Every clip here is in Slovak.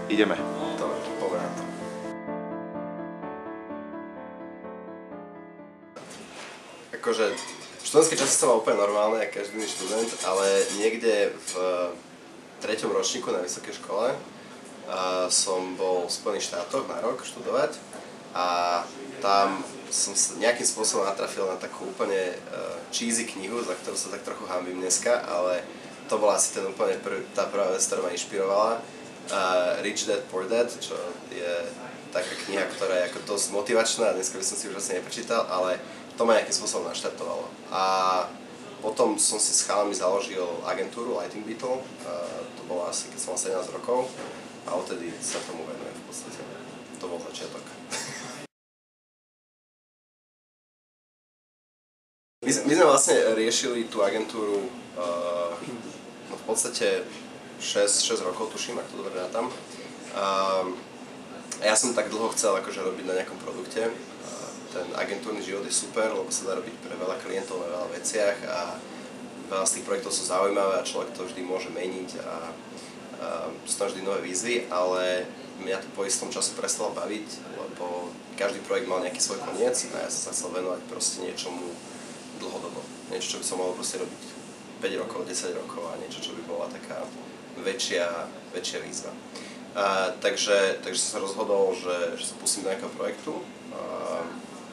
Ideme. Dobre, poďme na to. Akože študentské časy som mal úplne normálne, ako každý iný študent, ale niekde v 3. ročníku na vysokej škole som bol v Spojených štátoch na rok študovať a tam som sa nejakým spôsobom natrafil na takú úplne cheesy knihu, za ktorú sa tak trochu hanbím dneska, ale to bola asi tá prvá vec, ktorá ma inšpirovala. Rich Dad, Poor Dad, čo je taká kniha, ktorá je ako dosť motivačná, dneska by som si už asi neprečítal, ale to ma nejakým spôsobom naštartovalo. A potom som si s chalami založil agentúru Lighting Beetle, to bolo asi keď som mal 17 rokov a odtedy sa tomu venujem v podstate. To bol začiatok. My sme vlastne riešili tú agentúru v podstate 6 rokov, tuším, ak to dobre dátam. Ja som tak dlho chcel akože robiť na nejakom produkte. Ten agentúrny život je super, lebo sa dá robiť pre veľa klientov na veľa veciach a veľa z tých projektov sú zaujímavé a človek to vždy môže meniť a sú tam vždy nové výzvy, ale mňa to po istom času prestalo baviť, lebo každý projekt mal nejaký svoj koniec a ja som sa chcel venovať proste niečomu dlhodobo. Niečo, čo by som mohol proste robiť 5 rokov, 10 rokov a niečo, čo by bola taká väčšia výzva. Takže som sa rozhodol, že sa pustím do nejakého projektu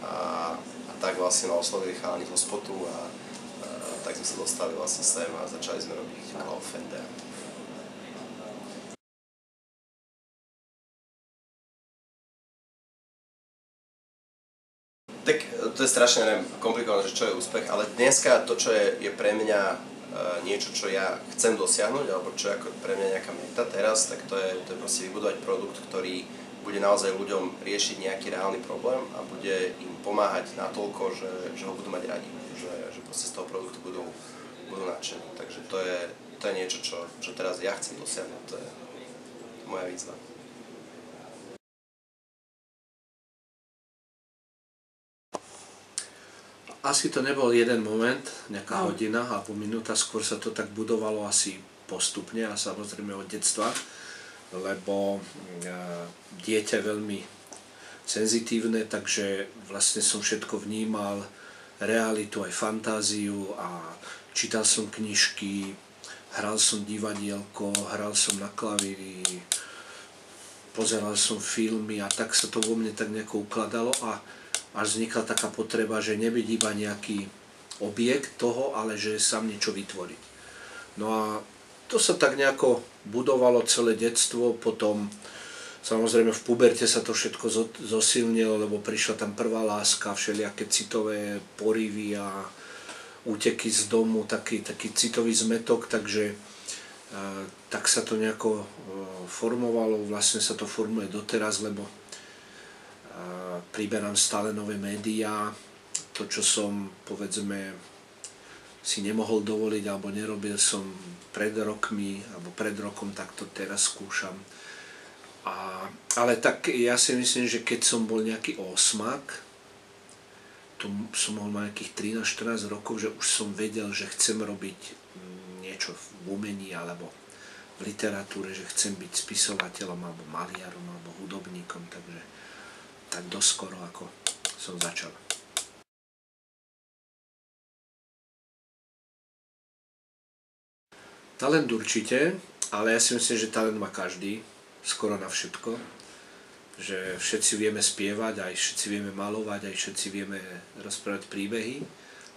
a tak vlastne ma oslovili chalani zo spotu a tak sme sa dostali vlastne sem a začali sme robiť Cloud Fender. Tak to je strašne, neviem, komplikované, že čo je úspech, ale dneska to, čo je pre mňa niečo, čo ja chcem dosiahnuť, alebo čo je ako pre mňa nejaká meta teraz, tak to je proste vybudovať produkt, ktorý bude naozaj ľuďom riešiť nejaký reálny problém a bude im pomáhať natoľko, že ho budú mať radi, že proste z toho produktu budú nadšení. Takže to je niečo, čo teraz ja chcem dosiahnuť, to je moja výzva. Asi to nebol jeden moment, nejaká hodina alebo minúta, skôr sa to tak budovalo asi postupne a samozrejme od detstva, lebo dieťa je veľmi senzitívne, takže vlastne som všetko vnímal, realitu aj fantáziu a čítal som knižky, hral som divadielko, hral som na klavíri, pozeral som filmy a tak sa to vo mne tak nejako ukladalo a až vznikla taká potreba, že nebyť iba nejaký objekt toho, ale že sám niečo vytvoriť. No a to sa tak nejako budovalo celé detstvo, potom samozrejme v puberte sa to všetko zosilnilo, lebo prišla tam prvá láska, všelijaké citové porivy a úteky z domu, taký citový zmetok, takže tak sa to nejako formovalo, vlastne sa to formuje doteraz, lebo priberám stále nové médiá, to čo som povedzme si nemohol dovoliť alebo nerobil som pred rokmi alebo pred rokom, tak to teraz skúšam. Ale tak ja si myslím, že keď som bol nejaký osmak, to som mohol mať nejakých 13-14 rokov, že už som vedel, že chcem robiť niečo v umení alebo v literatúre, že chcem byť spisovateľom alebo maliarom alebo hudobníkom, takže tak doskoro, ako som začal. Talent určite, ale ja si myslím, že talent má každý, skoro na všetko. Že všetci vieme spievať, aj všetci vieme malovať, aj všetci vieme rozprávať príbehy,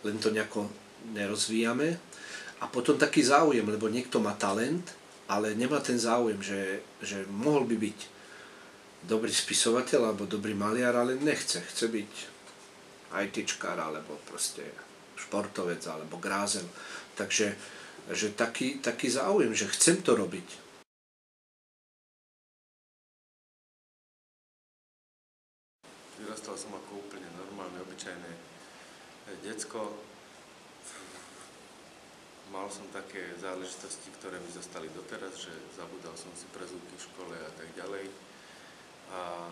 len to nejako nerozvíjame. A potom taký záujem, lebo niekto má talent, ale nemá ten záujem, že mohol by byť dobrý spisovateľ alebo dobrý maliar, ale nechce. Chce byť ITčkár alebo proste športovec alebo grázel. Takže že taký záujem, že chcem to robiť. Vyrastal som ako úplne normálne, obyčajné decko. Mal som také záležitosti, ktoré mi zostali doteraz, že zabudal som si prezúvky v škole a tak ďalej. A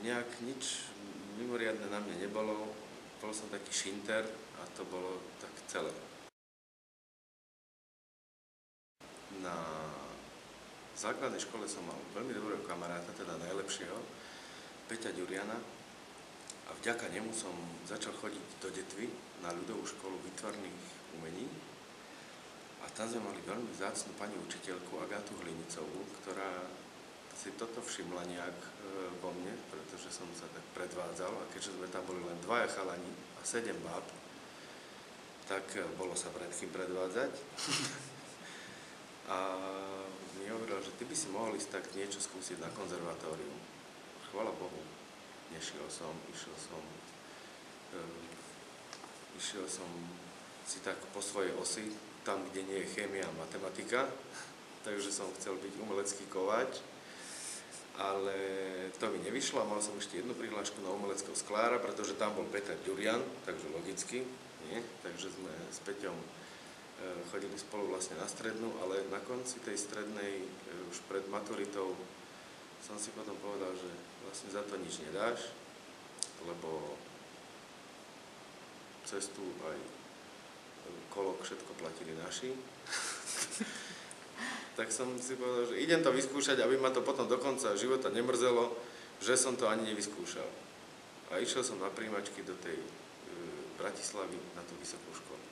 nejak nič mimoriadne na mne nebolo. Bol som taký šinter a to bolo tak celé. Na základnej škole som mal veľmi dobrého kamaráta, teda najlepšieho, Peťa Ďuriana, a vďaka nemu som začal chodiť do Detvy na ľudovú školu výtvarných umení. A tam sme mali veľmi vzácnu pani učiteľku Agátu Hlinicovú, ktorá si toto všimla nejak vo mne, pretože som sa tak predvádzal, a keďže sme tam boli len 2 chalani a 7 báb, tak bolo sa pred kým predvádzať. A mi hovoril, že ty by si mohol ísť tak niečo skúsiť na konzervatórium. Chvala Bohu, nešiel som, išiel som si tak po svojej osi, tam, kde nie je chémia a matematika, takže som chcel byť umelecký kováč, ale to mi nevyšlo a mal som ešte jednu prihlášku na umeleckého sklára, pretože tam bol Peter Ďurian, takže logicky, nie? Takže sme s Peťom chodili spolu vlastne na strednú, ale na konci tej strednej, už pred maturitou, som si potom povedal, že vlastne za to nič nedáš, lebo cestu aj kolok všetko platili naši. Tak som si povedal, že idem to vyskúšať, aby ma to potom do konca života nemrzelo, že som to ani nevyskúšal. A išiel som na príjmačky do tej Bratislavy na tú vysokú školu.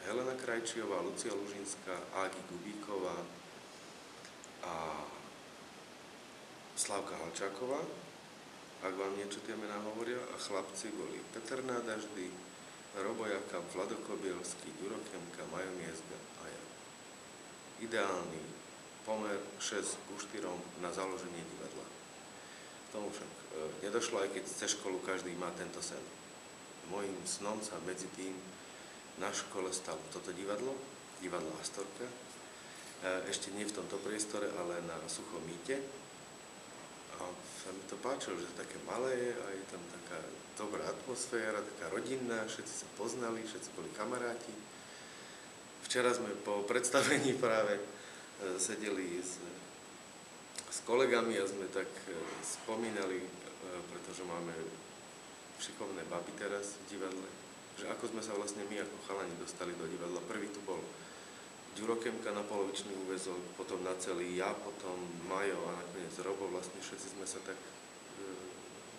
Helena Krajčiová, Lucia Lužinská, Ági Gubíková a Slávka Halčáková, ak vám niečo tie mená hovoria, a chlapci boli Peter Nádaždy, Robo Jakab, Vlado Kobielský, Ďuro Kemka, Majo Miezga a ja. Ideálny pomer 6:4 na založenie divadla. Tomu však nedošlo, aj keď cez školu každý má tento sen. Mojím snom sa medzi tým na škole stalo toto divadlo Astorka, ešte nie v tomto priestore, ale na Suchom mýte. A sa mi to páčilo, že to také malé je a je tam taká dobrá atmosféra, taká rodinná, všetci sa poznali, všetci boli kamaráti. Včera sme po predstavení práve sedeli s kolegami a sme tak spomínali, pretože máme šikovné baby teraz v divadle, že ako sme sa vlastne my ako chalani dostali do divadla. Prvý tu bol Ďuro Kemka na polovičný úväzok, potom na celý ja, potom Majo a nakoniec Robo, vlastne všetci sme sa tak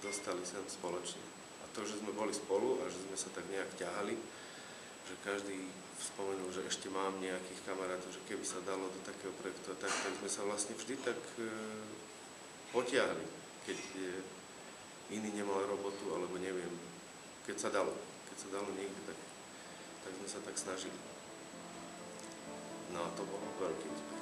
dostali sem spoločne. A to, že sme boli spolu a že sme sa tak nejak ťahali, že každý spomenul, že ešte mám nejakých kamarátov, že keby sa dalo do takého projektu, tak sme sa vlastne vždy tak potiahli, keď iný nemal robotu, alebo neviem, keď sa dalo niekde, tak sme sa tak snažili. No a to bol veľký úspech.